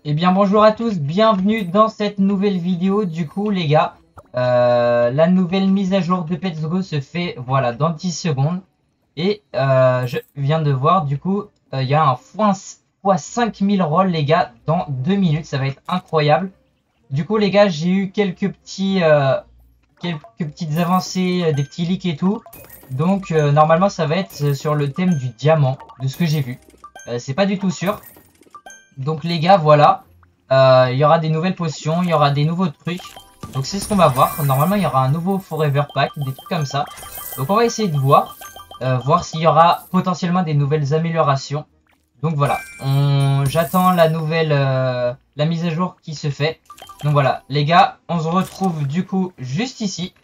Eh bien bonjour à tous, bienvenue dans cette nouvelle vidéo. Du coup les gars, la nouvelle mise à jour de Pets Go se fait voilà dans 10 secondes. Et je viens de voir du coup, il y a un x 5000 rolls les gars dans 2 minutes, ça va être incroyable. Du coup les gars, j'ai eu quelques petites avancées, des petits leaks et tout. Donc normalement ça va être sur le thème du diamant, de ce que j'ai vu. C'est pas du tout sûr. Donc les gars, voilà. Il y aura des nouvelles potions, il y aura des nouveaux trucs. Donc c'est ce qu'on va voir. Normalement, il y aura un nouveau Forever Pack, des trucs comme ça. Donc on va essayer de voir. Voir s'il y aura potentiellement des nouvelles améliorations. Donc voilà. J'attends la nouvelle... la mise à jour qui se fait. Donc voilà. Les gars, on se retrouve du coup juste ici.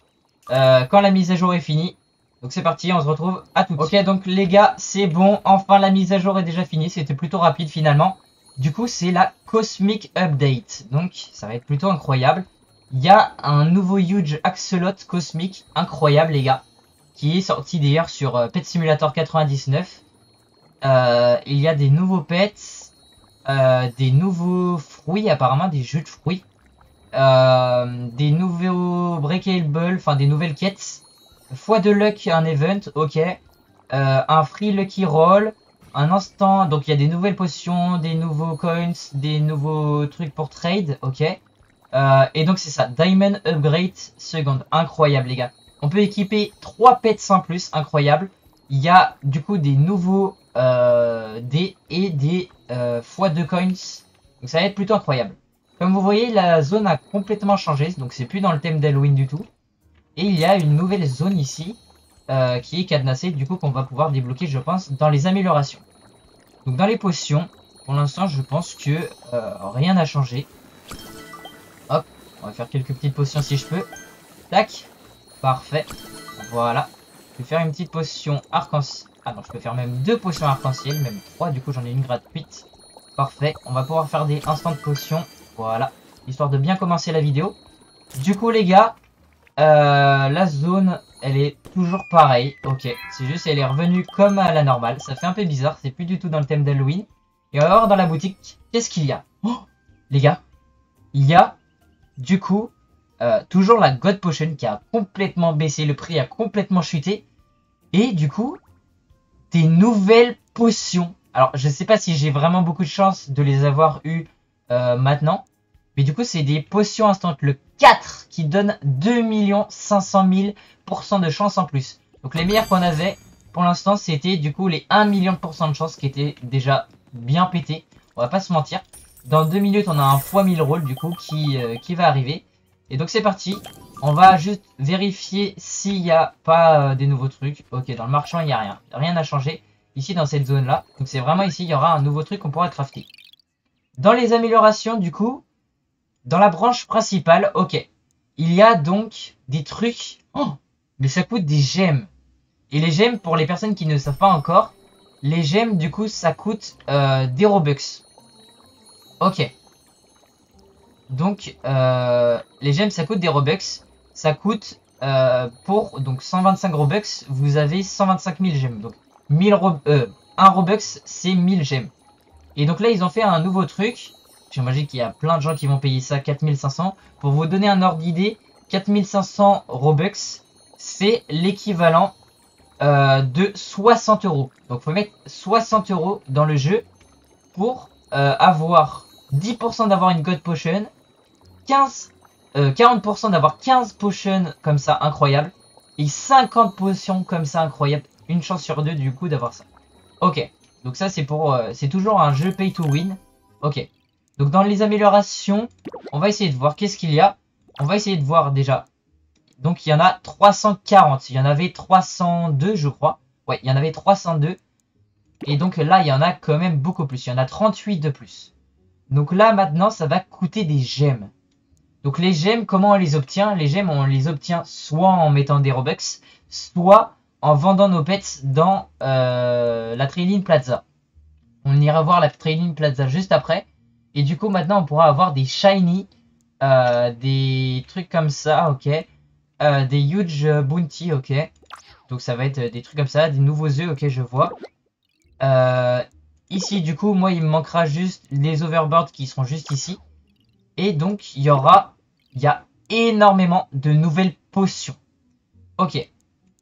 Quand la mise à jour est finie. Donc c'est parti, on se retrouve à tout de suite. Ok, donc les gars, c'est bon. Enfin, la mise à jour est déjà finie. C'était plutôt rapide finalement. Du coup, c'est la Cosmic Update. Donc, ça va être plutôt incroyable. Il y a un nouveau Huge Axolot Cosmic, incroyable les gars, qui est sorti d'ailleurs sur Pet Simulator 99. Il y a des nouveaux pets, des nouveaux fruits, apparemment des jeux de fruits, des nouveaux breakables, enfin des nouvelles quêtes, foi de luck, un event, ok, un free lucky roll, un instant, donc il y a des nouvelles potions, des nouveaux coins, des nouveaux trucs pour trade, ok. Et donc c'est ça, Diamond Upgrade Second, incroyable les gars. On peut équiper 3 pets en plus, incroyable. Il y a du coup des nouveaux dés et des fois de coins, donc ça va être plutôt incroyable. Comme vous voyez, la zone a complètement changé, donc c'est plus dans le thème d'Halloween du tout. Et il y a une nouvelle zone ici, qui est cadenassée, du coup qu'on va pouvoir débloquer je pense dans les améliorations. Donc dans les potions, pour l'instant je pense que rien n'a changé. Hop, on va faire quelques petites potions si je peux. Tac, parfait, voilà. Je vais faire une petite potion arc-en-ciel. Ah non, je peux faire même 2 potions arc-en-ciel, même 3, du coup j'en ai une gratuite. Parfait, on va pouvoir faire des instant potions, voilà, histoire de bien commencer la vidéo. Du coup les gars, la zone, elle est toujours pareille. Ok, c'est juste elle est revenue comme à la normale. Ça fait un peu bizarre, c'est plus du tout dans le thème d'Halloween. Et on va voir dans la boutique, qu'est-ce qu'il y a? Oh, les gars, il y a du coup toujours la God Potion qui a complètement baissé, le prix a complètement chuté. Et du coup, des nouvelles potions. Alors, je sais pas si j'ai vraiment beaucoup de chance de les avoir eues maintenant. Mais du coup, c'est des potions instant le 4 qui donne 2 500 000% de chance en plus. Donc les meilleurs qu'on avait pour l'instant, c'était du coup les 1 million de % de chance qui étaient déjà bien pétés. On va pas se mentir. Dans 2 minutes, on a un x 1000 rolls du coup qui va arriver. Et donc c'est parti. On va juste vérifier s'il n'y a pas des nouveaux trucs. Ok, dans le marchand, il n'y a rien. Rien n'a changé ici dans cette zone-là. Donc c'est vraiment ici, il y aura un nouveau truc qu'on pourra crafter. Dans les améliorations, du coup, dans la branche principale, ok. Il y a donc des trucs... Oh, mais ça coûte des gemmes. Et les gemmes, pour les personnes qui ne savent pas encore, les gemmes, du coup, ça coûte des Robux. Ok. Donc, les gemmes, ça coûte des Robux. Ça coûte, pour donc 125 Robux, vous avez 125 000 gemmes. Donc, 1 Robux, c'est 1000 gemmes. Et donc là, ils ont fait un nouveau truc. J'imagine qu'il y a plein de gens qui vont payer ça 4500. Pour vous donner un ordre d'idée, 4500 Robux, c'est l'équivalent de 60 euros. Donc il faut mettre 60 euros dans le jeu pour avoir 10% d'avoir une God Potion, 40% d'avoir 15 potions comme ça incroyable, et 50 potions comme ça incroyable. Une chance sur deux du coup d'avoir ça. Ok, donc ça c'est pour... c'est toujours un jeu pay to win. Ok. Donc dans les améliorations, on va essayer de voir qu'est-ce qu'il y a. On va essayer de voir déjà. Donc il y en a 340. Il y en avait 302 je crois. Ouais, il y en avait 302. Et donc là, il y en a quand même beaucoup plus. Il y en a 38 de plus. Donc là, maintenant, ça va coûter des gemmes. Donc les gemmes, comment on les obtient? Les gemmes, on les obtient soit en mettant des Robux, soit en vendant nos pets dans la Trading Plaza. On ira voir la Trading Plaza juste après. Et du coup, maintenant, on pourra avoir des shiny, des trucs comme ça, ok. Des huge bounty, ok. Donc ça va être des trucs comme ça, des nouveaux œufs, ok, je vois. ici, du coup, moi, il me manquera juste les overboards qui seront juste ici. Et donc, il y a énormément de nouvelles potions. Ok.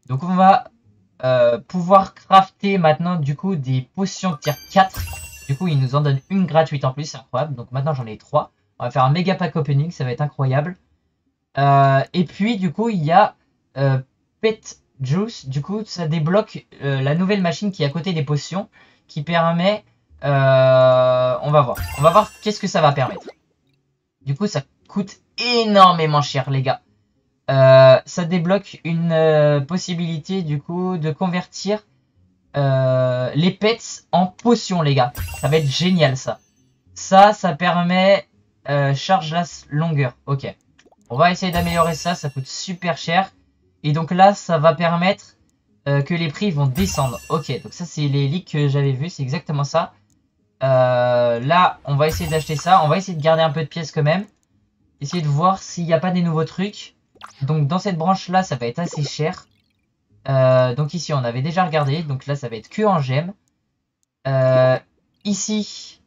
Donc, on va pouvoir crafter maintenant, du coup, des potions de tier 4. Du coup, il nous en donne une gratuite en plus, c'est incroyable. Donc, maintenant, j'en ai 3. On va faire un méga pack opening, ça va être incroyable. Et puis, du coup, il y a Pet Juice. Du coup, ça débloque la nouvelle machine qui est à côté des potions, qui permet... on va voir. On va voir qu'est-ce que ça va permettre. Du coup, ça coûte énormément cher, les gars. Ça débloque une possibilité, du coup, de convertir les pets en potions, les gars. Ça va être génial, ça. Ça permet... charge la longueur. Ok. On va essayer d'améliorer ça. Ça coûte super cher. Et donc là, ça va permettre que les prix vont descendre. Ok, donc ça, c'est les leaks que j'avais vus. C'est exactement ça. Là, on va essayer d'acheter ça. On va essayer de garder un peu de pièces quand même. Essayer de voir s'il n'y a pas des nouveaux trucs. Donc dans cette branche-là, ça va être assez cher. Donc ici, on avait déjà regardé. Donc là, ça va être que en gemmes. Ici,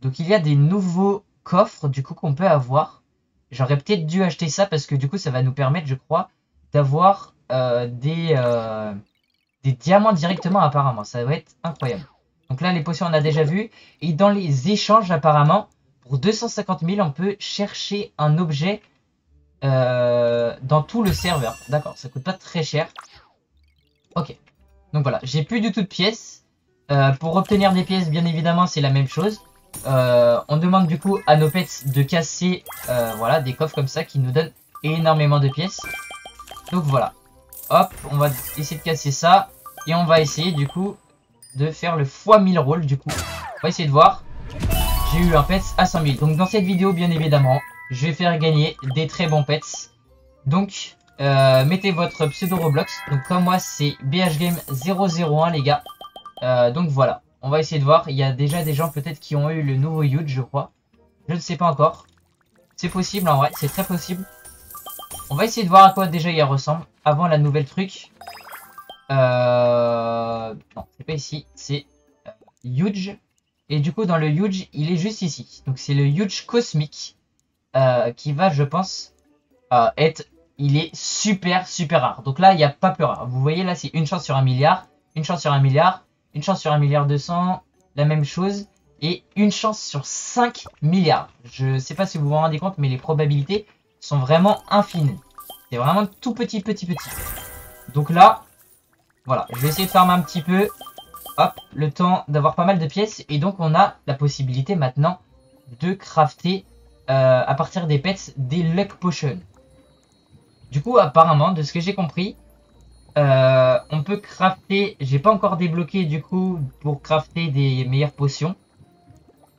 donc il y a des nouveaux coffres du coup qu'on peut avoir. J'aurais peut-être dû acheter ça parce que du coup, ça va nous permettre, je crois, d'avoir des diamants directement apparemment. Ça va être incroyable. Donc là, les potions, on a déjà vu. Et dans les échanges, apparemment, pour 250 000, on peut chercher un objet dans tout le serveur. D'accord, ça coûte pas très cher. Ok. Donc voilà, j'ai plus du tout de pièces. Pour obtenir des pièces, bien évidemment, c'est la même chose. On demande du coup à nos pets de casser voilà, des coffres comme ça qui nous donnent énormément de pièces. Donc voilà. Hop, on va essayer de casser ça. Et on va essayer du coup de faire le x1000 roll du coup. On va essayer de voir. J'ai eu un pets à 100 000. Donc dans cette vidéo, bien évidemment, je vais faire gagner des très bons pets. Donc mettez votre pseudo Roblox. Donc comme moi, c'est BHGame001 les gars. Donc voilà. On va essayer de voir. Il y a déjà des gens peut-être qui ont eu le nouveau Huge, je crois. Je ne sais pas encore. C'est possible en vrai, c'est très possible. On va essayer de voir à quoi déjà il ressemble avant la nouvelle truc. Non, c'est pas ici, c'est Huge. Et du coup, dans le Huge, il est juste ici. Donc c'est le Huge cosmique qui va, je pense, être... Il est super, super rare. Donc là, il n'y a pas plus rare. Vous voyez, là, c'est une chance sur 1 milliard. Une chance sur 1 milliard. Une chance sur 1 milliard 200. La même chose. Et une chance sur 5 milliards. Je sais pas si vous vous rendez compte, mais les probabilités sont vraiment infinies. C'est vraiment tout petit, petit, petit. Donc là, voilà. Je vais essayer de farmer un petit peu. Hop, le temps d'avoir pas mal de pièces. Et donc, on a la possibilité maintenant de crafter à partir des pets des luck potions. Du coup, apparemment, de ce que j'ai compris, on peut crafter... J'ai pas encore débloqué, du coup, pour crafter des meilleures potions.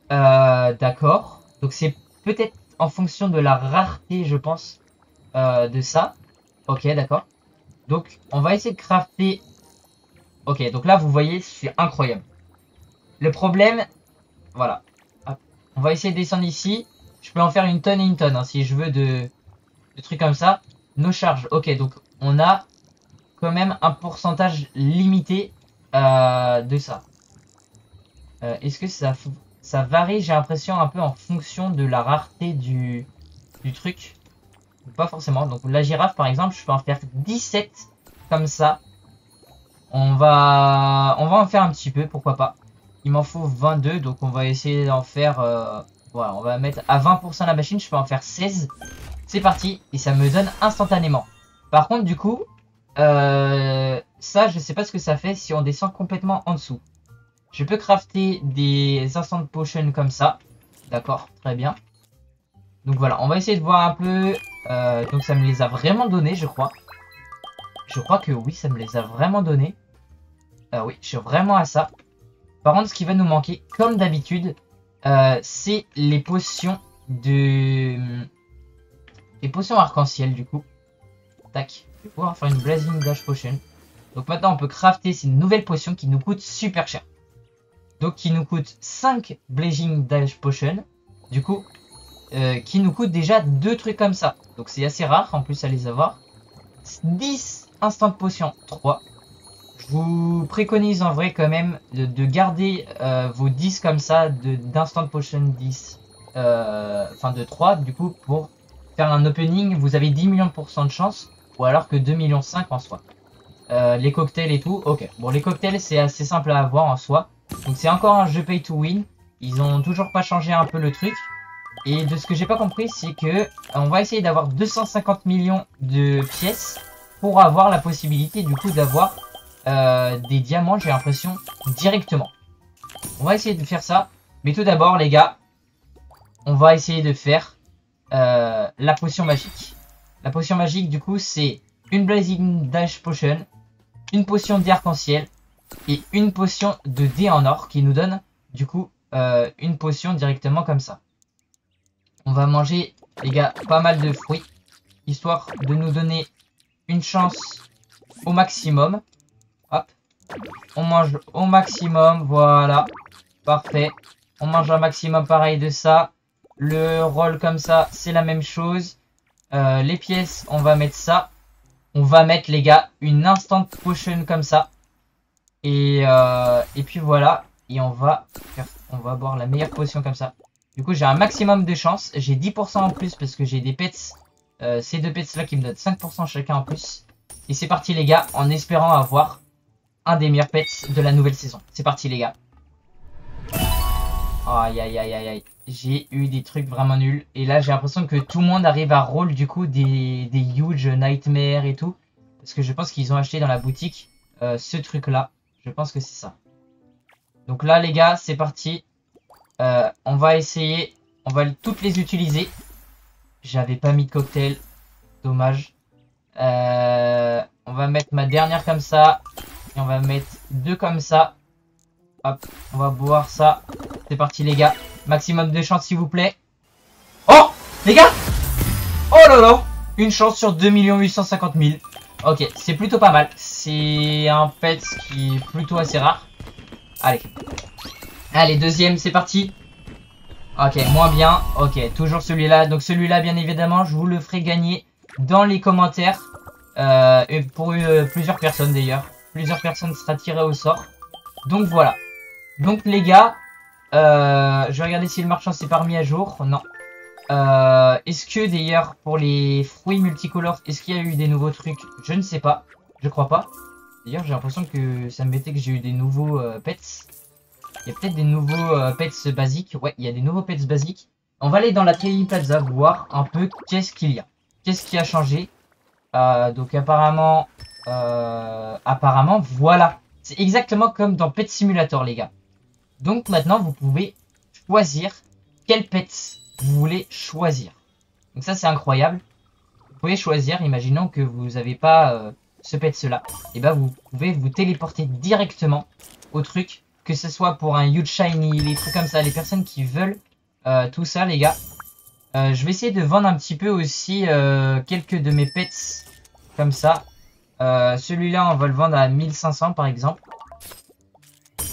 D'accord. Donc, c'est peut-être en fonction de la rareté, je pense, de ça. Ok, d'accord. Donc, on va essayer de crafter... Ok, donc là, vous voyez, c'est incroyable. Le problème... Voilà. Hop. On va essayer de descendre ici. Je peux en faire une tonne et une tonne, hein, si je veux de trucs comme ça. Nos charges. Ok, donc on a quand même un pourcentage limité de ça. Est-ce que ça varie, j'ai l'impression, un peu en fonction de la rareté du truc? Pas forcément. Donc la girafe, par exemple, je peux en faire 17 comme ça. On va en faire un petit peu, pourquoi pas. Il m'en faut 22, donc on va essayer d'en faire... voilà, on va mettre à 20% la machine, je peux en faire 16. C'est parti, et ça me donne instantanément. Par contre, du coup, ça, je sais pas ce que ça fait si on descend complètement en dessous. Je peux crafter des instant potions comme ça. D'accord, très bien. Donc voilà, on va essayer de voir un peu. Donc ça me les a vraiment donné, je crois. Je crois que oui, ça me les a vraiment donné. Oui, je suis vraiment à ça. Par contre, ce qui va nous manquer, comme d'habitude, c'est les potions de... Les potions arc-en-ciel, du coup. Tac. Je vais pouvoir faire une Blazing Dash Potion. Donc maintenant, on peut crafter ces nouvelles potions qui nous coûtent super cher. Donc qui nous coûtent 5 Blazing Dash Potion. Du coup, qui nous coûtent déjà 2 trucs comme ça. Donc c'est assez rare en plus à les avoir. 10 Instant Potion 3. Je vous préconise en vrai quand même de garder vos 10 comme ça, d'Instant Potion 10, enfin de 3 du coup, pour faire un opening, vous avez 10 millions de % de chance, ou alors que 2,5 millions en soi. Les cocktails et tout, ok. Bon, les cocktails, c'est assez simple à avoir en soi. Donc c'est encore un jeu pay to win. Ils ont toujours pas changé un peu le truc. Et de ce que j'ai pas compris, c'est que on va essayer d'avoir 250 millions de pièces pour avoir la possibilité du coup d'avoir des diamants, j'ai l'impression, directement. On va essayer de faire ça. Mais tout d'abord, les gars, on va essayer de faire la potion magique. La potion magique, du coup, c'est une Blazing Dash Potion, une potion d'arc-en-ciel et une potion de dés en or qui nous donne, du coup, une potion directement comme ça. On va manger, les gars, pas mal de fruits, histoire de nous donner une chance au maximum. Hop. On mange au maximum, voilà. Parfait. On mange un maximum pareil de ça. Le roll comme ça, c'est la même chose. Les pièces, on va mettre ça. On va mettre, les gars, une instant potion comme ça. Et puis voilà. Et on va boire la meilleure potion comme ça. Du coup, j'ai un maximum de chance. J'ai 10% en plus parce que j'ai des pets. Ces deux pets là qui me donnent 5% chacun en plus. Et c'est parti, les gars, en espérant avoir un des meilleurs pets de la nouvelle saison. C'est parti, les gars. Aïe, aïe, aïe, aïe, aïe. J'ai eu des trucs vraiment nuls. Et là, j'ai l'impression que tout le monde arrive à roll, du coup, des huge nightmares et tout. Parce que je pense qu'ils ont acheté dans la boutique ce truc-là. Je pense que c'est ça. Donc là, les gars, c'est parti. On va essayer. On va toutes les utiliser. J'avais pas mis de cocktail. Dommage. On va mettre ma dernière comme ça. Et on va mettre deux comme ça. Hop, on va boire ça. C'est parti, les gars. Maximum de chance, s'il vous plaît. Oh, les gars. Oh là là. Une chance sur 2 850 000. Ok, c'est plutôt pas mal. C'est un pet qui est plutôt assez rare. Allez. Allez, deuxième, c'est parti. Ok, moins bien. Ok, toujours celui-là. Donc celui-là, bien évidemment, je vous le ferai gagner dans les commentaires. Et pour plusieurs personnes, d'ailleurs. Plusieurs personnes sera tirées au sort. Donc voilà. Donc les gars, je vais regarder si le marchand s'est pas remis à jour. Non. Est-ce que d'ailleurs pour les fruits multicolores, est-ce qu'il y a eu des nouveaux trucs? Je ne sais pas. Je crois pas. D'ailleurs, j'ai l'impression que ça me mettait que j'ai eu des nouveaux pets. Il y a peut-être des nouveaux pets basiques. Ouais, il y a des nouveaux pets basiques. On va aller dans la Trading Plaza voir un peu qu'est-ce qu'il y a. Qu'est-ce qui a changé. Donc apparemment, voilà. C'est exactement comme dans Pet Simulator, les gars. Donc maintenant, vous pouvez choisir quel pet vous voulez choisir. Donc ça, c'est incroyable. Vous pouvez choisir, imaginons que vous n'avez pas ce pet-là. Et ben, vous pouvez vous téléporter directement au truc. Que ce soit pour un huge shiny, les trucs comme ça. Les personnes qui veulent tout ça, les gars. Je vais essayer de vendre un petit peu aussi quelques de mes pets comme ça. Celui-là, on va le vendre à 1500 par exemple.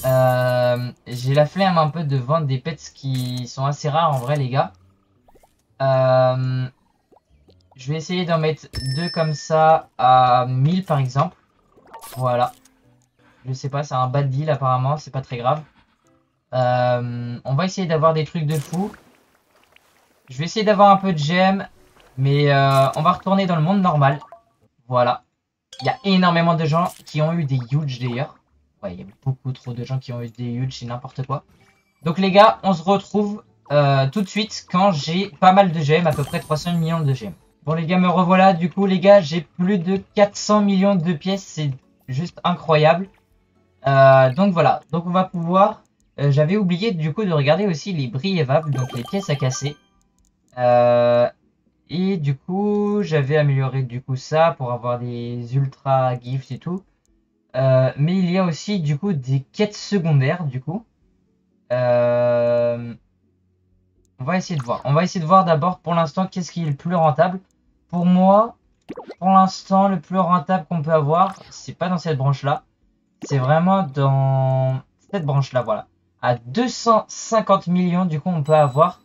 J'ai la flemme un peu de vendre des pets qui sont assez rares en vrai, les gars. Je vais essayer d'en mettre deux comme ça à 1000 par exemple. Voilà. Je sais pas, c'est un bad deal apparemment, c'est pas très grave. On va essayer d'avoir des trucs de fou. Je vais essayer d'avoir un peu de gemmes. Mais on va retourner dans le monde normal. Voilà. Il y a énormément de gens qui ont eu des huge d'ailleurs. Ouais, il y a beaucoup trop de gens qui ont eu des huge, c'est n'importe quoi. Donc les gars, on se retrouve tout de suite quand j'ai pas mal de gemmes, à peu près 300 millions de gemmes. Bon les gars, me revoilà. Du coup les gars, j'ai plus de 400 millions de pièces, c'est juste incroyable. Donc voilà, donc on va pouvoir... J'avais oublié du coup de regarder aussi les briévables, donc les pièces à casser. Et du coup, j'avais amélioré du coup ça pour avoir des ultra gifts et tout. Mais il y a aussi du coup des quêtes secondaires du coup. On va essayer de voir. On va essayer de voir d'abord pour l'instant qu'est-ce qui est le plus rentable. Pour moi, pour l'instant, le plus rentable qu'on peut avoir, c'est pas dans cette branche-là. C'est vraiment dans cette branche-là, voilà. À 250 millions, du coup, on peut avoir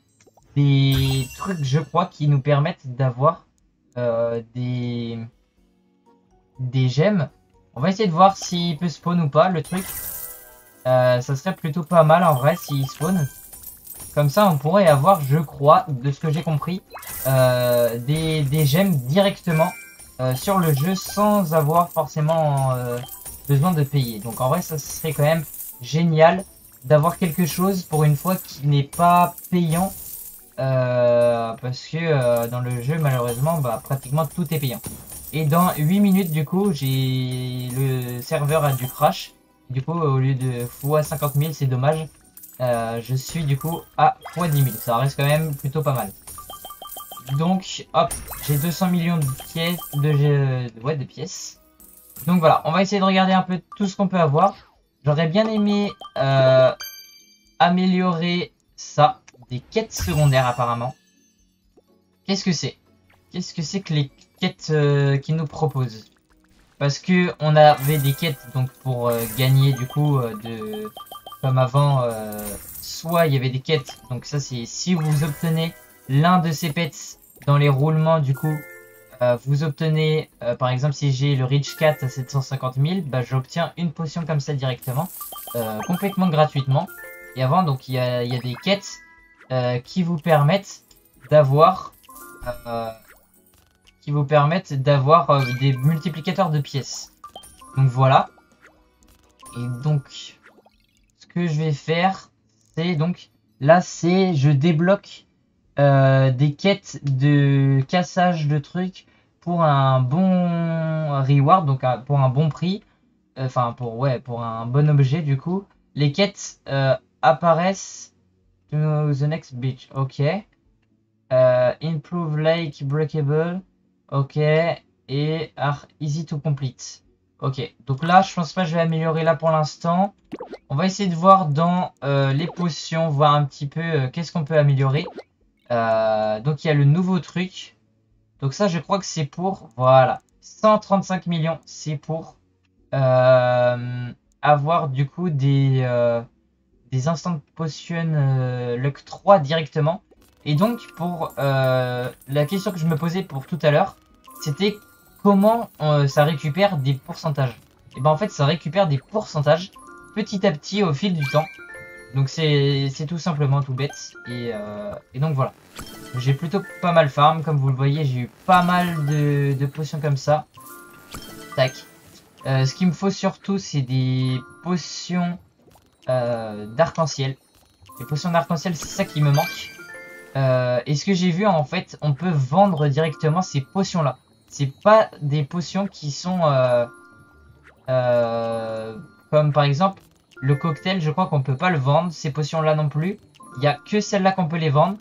des trucs, je crois, qui nous permettent d'avoir des gemmes. On va essayer de voir s'il peut spawn ou pas le truc. Ça serait plutôt pas mal en vrai s'il spawn. Comme ça on pourrait avoir, je crois, de ce que j'ai compris, des gemmes directement sur le jeu sans avoir forcément besoin de payer. Donc en vrai ça serait quand même génial d'avoir quelque chose pour une fois qui n'est pas payant. Parce que dans le jeu malheureusement bah, pratiquement tout est payant. Et dans 8 minutes du coup le serveur a dû crash. Du coup au lieu de x 50 000 c'est dommage. Je suis du coup à x 10 000. Ça reste quand même plutôt pas mal. Donc hop, j'ai 200 millions de pièces de pièces. Donc voilà, on va essayer de regarder un peu tout ce qu'on peut avoir. J'aurais bien aimé améliorer ça. Des quêtes secondaires apparemment. Qu'est-ce que c'est? Qu'est-ce que c'est que les quêtes qu'ils nous proposent? Parce que on avait des quêtes donc pour gagner du coup comme avant, soit il y avait des quêtes, donc ça c'est si vous obtenez l'un de ces pets dans les roulements du coup, vous obtenez par exemple si j'ai le Rich Cat à 750 000, bah j'obtiens une potion comme ça directement, complètement gratuitement. Et avant donc il y a des quêtes qui vous permettent d'avoir des multiplicateurs de pièces. Donc voilà. Et donc ce que je vais faire, c'est donc là c'est je débloque des quêtes de cassage de trucs pour un bon reward, donc pour un bon prix, enfin pour un bon objet du coup. Les quêtes apparaissent to the next beach, ok. Improve Lake Breakable, ok. Et are easy to complete. Ok, donc là je pense pas que je vais améliorer là pour l'instant. On va essayer de voir dans les potions, voir un petit peu qu'est-ce qu'on peut améliorer. Donc il y a le nouveau truc. Donc ça je crois que c'est pour, voilà, 135 millions. C'est pour avoir du coup des instant potion luck 3 directement. Et donc pour la question que je me posais pour tout à l'heure, c'était comment ça récupère des pourcentages. Et ben en fait ça récupère des pourcentages petit à petit au fil du temps. Donc c'est tout simplement tout bête. Et donc voilà. J'ai plutôt pas mal farm. Comme vous le voyez, j'ai eu pas mal de potions comme ça. Tac. Ce qu'il me faut surtout, c'est des potions d'arc-en-ciel. Les potions d'arc-en-ciel, c'est ça qui me manque. Et ce que j'ai vu, en fait, on peut vendre directement ces potions-là. C'est pas des potions qui sont comme par exemple le cocktail, je crois qu'on peut pas le vendre. Ces potions-là non plus. Il y a que celles-là qu'on peut les vendre.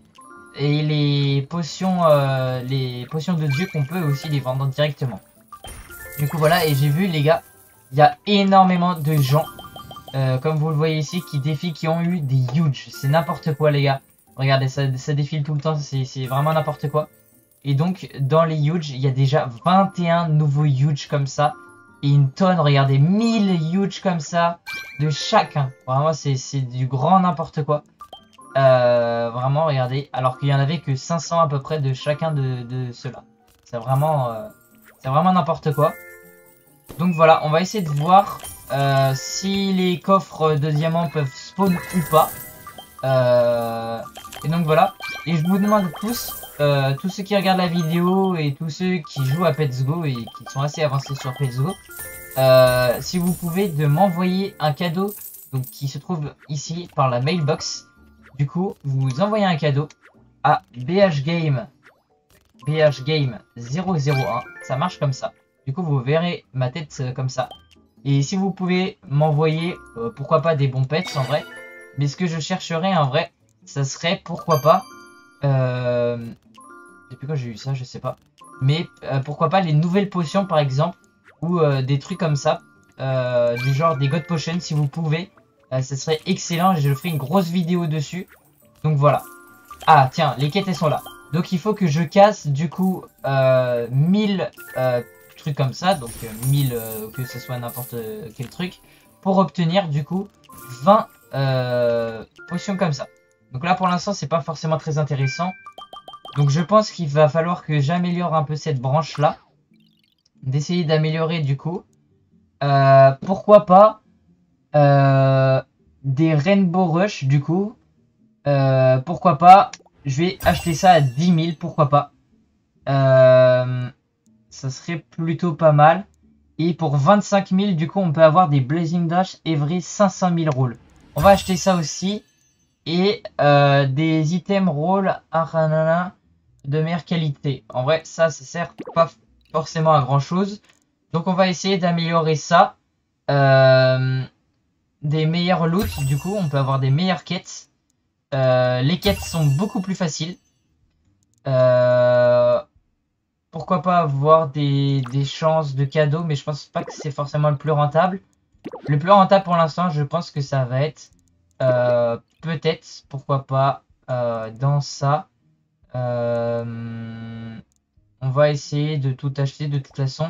Et les potions de dieu qu'on peut aussi les vendre directement. Du coup voilà, et j'ai vu les gars, il y a énormément de gens, comme vous le voyez ici, qui ont eu des huge. C'est n'importe quoi les gars. Regardez, ça défile tout le temps, c'est vraiment n'importe quoi. Et donc dans les huge, il y a déjà 21 nouveaux huge comme ça. Et une tonne, regardez, 1000 huge comme ça de chacun. Vraiment c'est du grand n'importe quoi. Vraiment regardez, alors qu'il y en avait que 500 à peu près de chacun de ceux-là. C'est vraiment n'importe quoi. Donc voilà, on va essayer de voir si les coffres de diamants peuvent spawn ou pas. Et donc voilà. Et je vous demande tous ceux qui regardent la vidéo et tous ceux qui jouent à Pets Go et qui sont assez avancés sur Pets Go, si vous pouvez de m'envoyer un cadeau donc, qui se trouve ici par la mailbox. Du coup, vous envoyez un cadeau à BHGame 001. Ça marche comme ça. Du coup, vous verrez ma tête comme ça. Et si vous pouvez m'envoyer, pourquoi pas des bons pets en vrai. Mais ce que je chercherais en vrai, ça serait pourquoi pas... depuis quand j'ai eu ça, je sais pas. Mais pourquoi pas les nouvelles potions par exemple. Ou des trucs comme ça. Du genre des God Potions si vous pouvez. Ça serait excellent et je ferai une grosse vidéo dessus. Donc voilà. Ah tiens, les quêtes elles sont là. Donc il faut que je casse du coup 1000 trucs comme ça. Donc 1000 que ce soit n'importe quel truc. Pour obtenir du coup 20 potions comme ça. Donc là pour l'instant c'est pas forcément très intéressant. Donc je pense qu'il va falloir que j'améliore un peu cette branche là. D'essayer d'améliorer du coup. Pourquoi pas des Rainbow Rush du coup. Pourquoi pas. Je vais acheter ça à 10 000, pourquoi pas. Ça serait plutôt pas mal. Et pour 25 000, du coup, on peut avoir des Blazing Dash Every 500 000 rolls. On va acheter ça aussi. Et des items rolls de meilleure qualité. En vrai, ça sert pas forcément à grand chose. Donc on va essayer d'améliorer ça. Des meilleurs loots, du coup, on peut avoir des meilleures quêtes. Les quêtes sont beaucoup plus faciles. Pourquoi pas avoir des chances de cadeaux, mais je pense pas que c'est forcément le plus rentable. Le plus rentable pour l'instant, je pense que ça va être peut-être, pourquoi pas, dans ça. On va essayer de tout acheter de toute façon.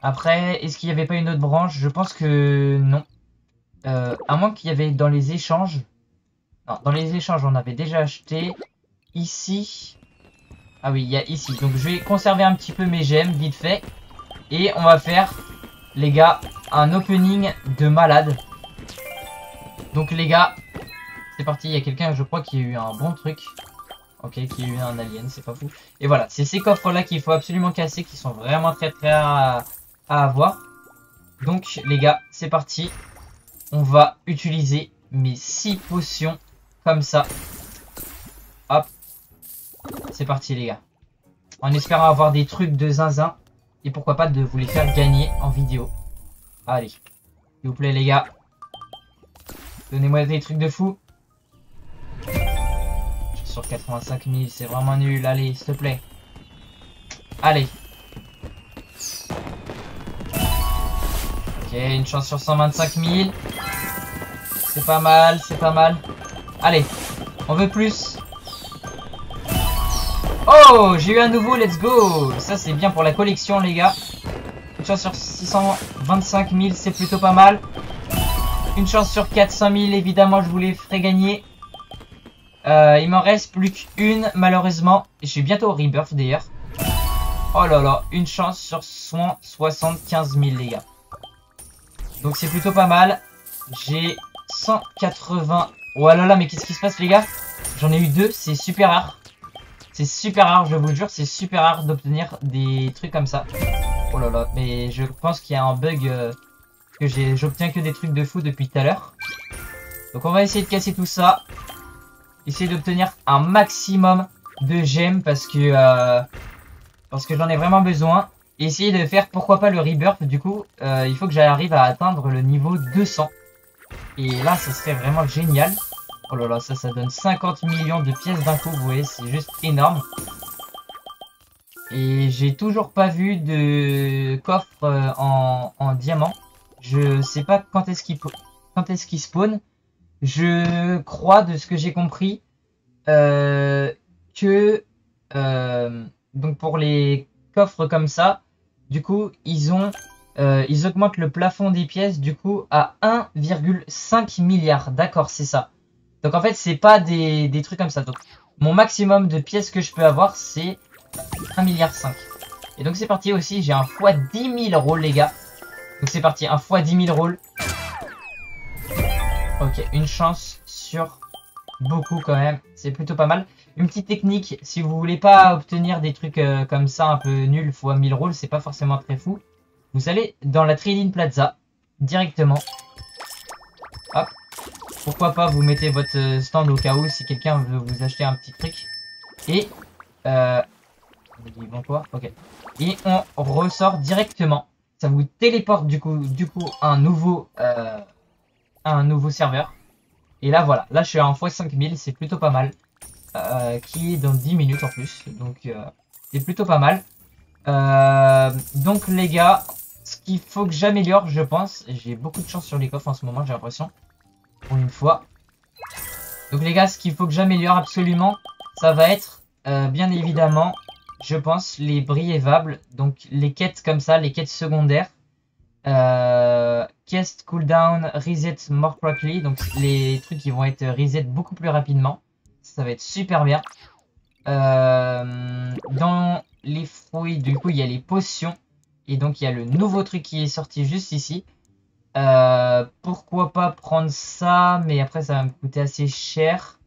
Après, est-ce qu'il n'y avait pas une autre branche? Je pense que non. À moins qu'il y avait dans les échanges. Non, dans les échanges, on avait déjà acheté. Ici. Ah oui, il y a ici. Donc je vais conserver un petit peu mes gemmes, vite fait. Et on va faire, les gars, un opening de malade. Donc les gars, c'est parti. Il y a quelqu'un, je crois, qui a eu un bon truc. Ok, qui a eu un alien, c'est pas fou. Et voilà, c'est ces coffres-là qu'il faut absolument casser, qui sont vraiment très rares à avoir. Donc les gars, c'est parti. On va utiliser mes 6 potions comme ça. Hop. C'est parti les gars. En espérant avoir des trucs de zinzin. Et pourquoi pas de vous les faire gagner en vidéo. Allez. S'il vous plaît les gars. Donnez-moi des trucs de fou. Je suis sur 85 000. C'est vraiment nul. Allez, s'il te plaît. Allez. Ok, une chance sur 125 000. C'est pas mal, c'est pas mal. Allez, on veut plus. Oh, j'ai eu un nouveau, let's go. Ça, c'est bien pour la collection, les gars. Une chance sur 625 000, c'est plutôt pas mal. Une chance sur 400 000, évidemment, je vous les ferai gagner. Il m'en reste plus qu'une, malheureusement. Et je suis bientôt au rebirth, d'ailleurs. Oh là là, une chance sur 175 000, les gars. Donc, c'est plutôt pas mal. J'ai 180. Oh là là, mais qu'est-ce qui se passe, les gars? J'en ai eu deux, c'est super rare. C'est super rare, je vous le jure, c'est super rare d'obtenir des trucs comme ça. Oh là là, mais je pense qu'il y a un bug que j'obtiens que des trucs de fou depuis tout à l'heure. Donc on va essayer de casser tout ça. Essayer d'obtenir un maximum de gemmes parce que j'en ai vraiment besoin. Et essayer de faire pourquoi pas le rebirth. Du coup, il faut que j'arrive à atteindre le niveau 200. Et là, ça serait vraiment génial. Oh là là, ça donne 50 millions de pièces d'un coup, vous voyez, c'est juste énorme. Et j'ai toujours pas vu de coffre en diamant. Je sais pas quand est-ce qu'il spawn. Je crois, de ce que j'ai compris, que donc pour les coffres comme ça, du coup, ils augmentent le plafond des pièces du coup à 1,5 milliard. D'accord, c'est ça. Donc en fait, c'est pas des trucs comme ça. Donc mon maximum de pièces que je peux avoir, c'est 1,5 milliard. Et donc c'est parti aussi, j'ai un x 10 000 rolls, les gars. Donc c'est parti, un x 10 000 rolls. Ok, une chance sur beaucoup quand même. C'est plutôt pas mal. Une petite technique, si vous voulez pas obtenir des trucs comme ça un peu nuls x 1000 rolls, c'est pas forcément très fou. Vous allez dans la Trading Plaza directement. Hop. Pourquoi pas vous mettez votre stand au cas où si quelqu'un veut vous acheter un petit truc. Et ils vont quoi? Ok. Et on ressort directement. Ça vous téléporte du coup un nouveau serveur. Et là voilà. Là je suis en x 5000, c'est plutôt pas mal. Qui est dans 10 minutes en plus. Donc c'est plutôt pas mal. Donc les gars, ce qu'il faut que j'améliore, je pense. J'ai beaucoup de chance sur les coffres en ce moment, j'ai l'impression. Pour une fois. Donc les gars, ce qu'il faut que j'améliore absolument, ça va être bien évidemment, je pense, les briévables. Donc les quêtes comme ça, les quêtes secondaires. Cast cooldown, reset more quickly. Donc les trucs qui vont être reset beaucoup plus rapidement. Ça va être super bien. Dans les fruits, du coup, il y a les potions. Et donc il y a le nouveau truc qui est sorti juste ici. Pourquoi pas prendre ça, mais après ça va me coûter assez cher.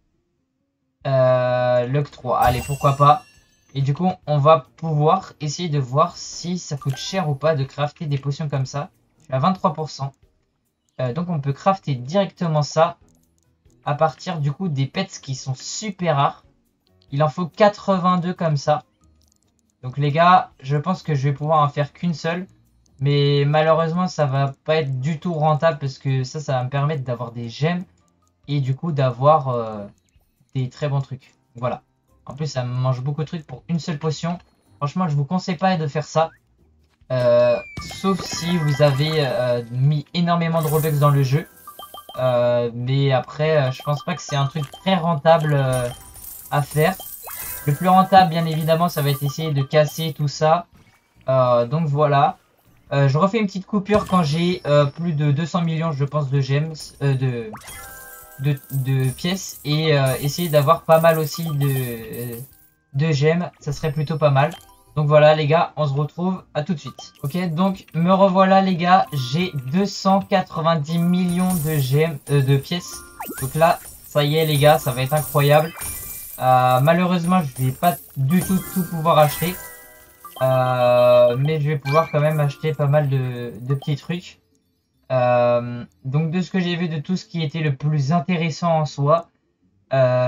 L'octroi, allez, pourquoi pas. Et du coup, on va pouvoir essayer de voir si ça coûte cher ou pas de crafter des potions comme ça. Je suis à 23%. Donc on peut crafter directement ça à partir du coup des pets qui sont super rares. Il en faut 82 comme ça. Donc les gars, je pense que je vais pouvoir en faire qu'une seule. Mais malheureusement, ça va pas être du tout rentable parce que ça va me permettre d'avoir des gemmes et du coup d'avoir des très bons trucs. Voilà. En plus, ça me mange beaucoup de trucs pour une seule potion. Franchement, je vous conseille pas de faire ça. Sauf si vous avez mis énormément de Robux dans le jeu. Mais après, je pense pas que c'est un truc très rentable à faire. Le plus rentable, bien évidemment, ça va être essayer de casser tout ça. Donc voilà. Je refais une petite coupure quand j'ai plus de 200 millions, je pense, de gemmes, de pièces. Et essayer d'avoir pas mal aussi de gemmes. Ça serait plutôt pas mal. Donc voilà les gars, on se retrouve à tout de suite. Ok, donc me revoilà les gars, j'ai 290 millions de gemmes, de pièces. Donc là, ça y est les gars, ça va être incroyable. Malheureusement, je vais pas du tout pouvoir acheter. Mais je vais pouvoir quand même acheter pas mal de petits trucs. Donc de ce que j'ai vu de tout ce qui était le plus intéressant en soi,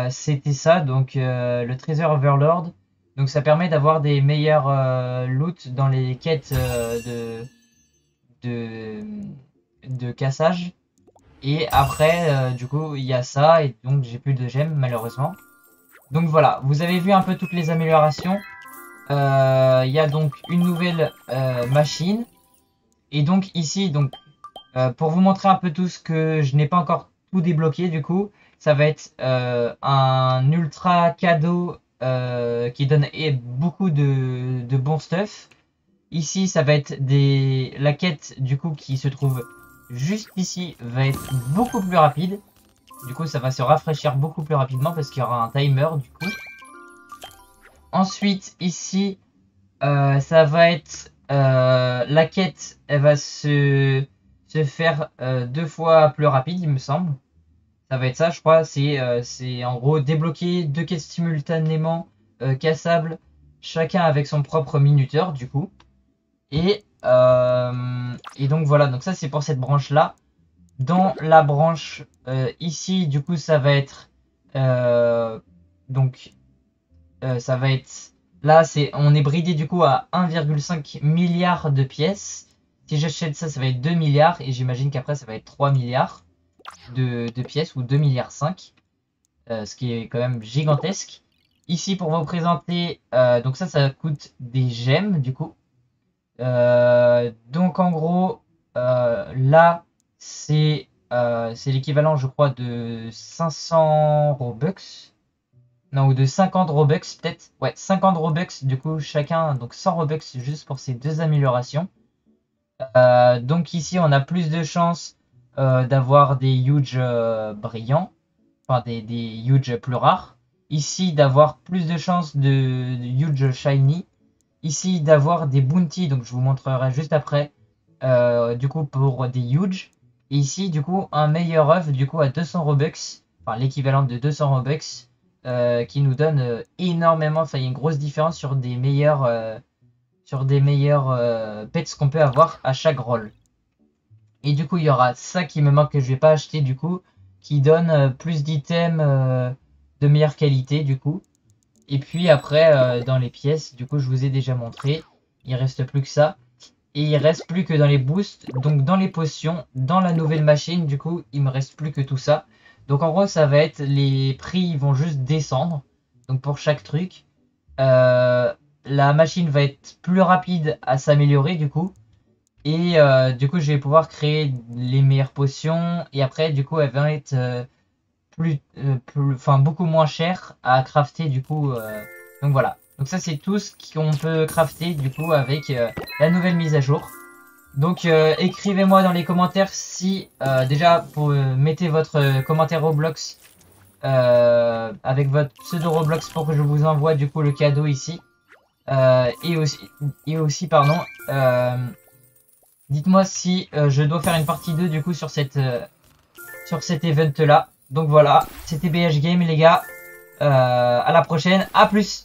c'était ça, donc le Treasure Overlord. Donc ça permet d'avoir des meilleurs loot dans les quêtes de, de cassage. Et après, du coup, il y a ça, et donc j'ai plus de gemmes malheureusement. Donc voilà, vous avez vu un peu toutes les améliorations. Il y a donc une nouvelle machine. Et donc ici, donc pour vous montrer un peu tout ce que je n'ai pas encore tout débloqué du coup, ça va être un ultra cadeau qui donne beaucoup de bons stuff. Ici, ça va être la quête du coup qui se trouve juste ici va être beaucoup plus rapide. Du coup, ça va se rafraîchir beaucoup plus rapidement parce qu'il y aura un timer du coup. Ensuite, ici, ça va être la quête, elle va se faire 2 fois plus rapide, il me semble. Ça va être ça, je crois. C'est en gros débloquer 2 quêtes simultanément cassables, chacun avec son propre minuteur, du coup. Et donc voilà, donc ça c'est pour cette branche-là. Dans la branche ici, du coup, ça va être donc ça va être là, on est bridé du coup à 1,5 milliard de pièces. Si j'achète ça, ça va être 2 milliards et j'imagine qu'après ça va être 3 milliards de pièces ou 2 milliards 5, ce qui est quand même gigantesque. Ici pour vous présenter, donc ça coûte des gemmes du coup. Donc en gros, là c'est l'équivalent je crois de 500 Robux. Non, ou de 50 Robux peut-être. Ouais, 50 Robux du coup chacun, donc 100 Robux juste pour ces 2 améliorations. Donc ici on a plus de chances d'avoir des huge brillants, enfin des huge plus rares. Ici d'avoir plus de chances de huge shiny. Ici d'avoir des bounty, donc je vous montrerai juste après, du coup pour des huge. Et ici du coup un meilleur œuf du coup à 200 Robux, enfin l'équivalent de 200 Robux, qui nous donne énormément, enfin il y a une grosse différence sur des meilleurs pets qu'on peut avoir à chaque rôle. Et du coup il y aura ça qui me manque que je vais pas acheter du coup, qui donne plus d'items de meilleure qualité du coup. Et puis après dans les pièces, du coup je vous ai déjà montré, il reste plus que ça. Et il reste plus que dans les boosts, donc dans les potions, dans la nouvelle machine, du coup il me reste plus que tout ça. Donc en gros ça va être, les prix ils vont juste descendre, donc pour chaque truc. La machine va être plus rapide à s'améliorer du coup. Et du coup je vais pouvoir créer les meilleures potions. Et après du coup elle va être enfin beaucoup moins chère à crafter du coup. Donc voilà. Donc ça c'est tout ce qu'on peut crafter du coup avec la nouvelle mise à jour. Donc écrivez-moi dans les commentaires si déjà mettez votre commentaire Roblox avec votre pseudo Roblox pour que je vous envoie du coup le cadeau ici. Pardon, dites-moi si je dois faire une partie 2 du coup sur cet event là. Donc voilà, c'était BH Game les gars. À la prochaine, à plus.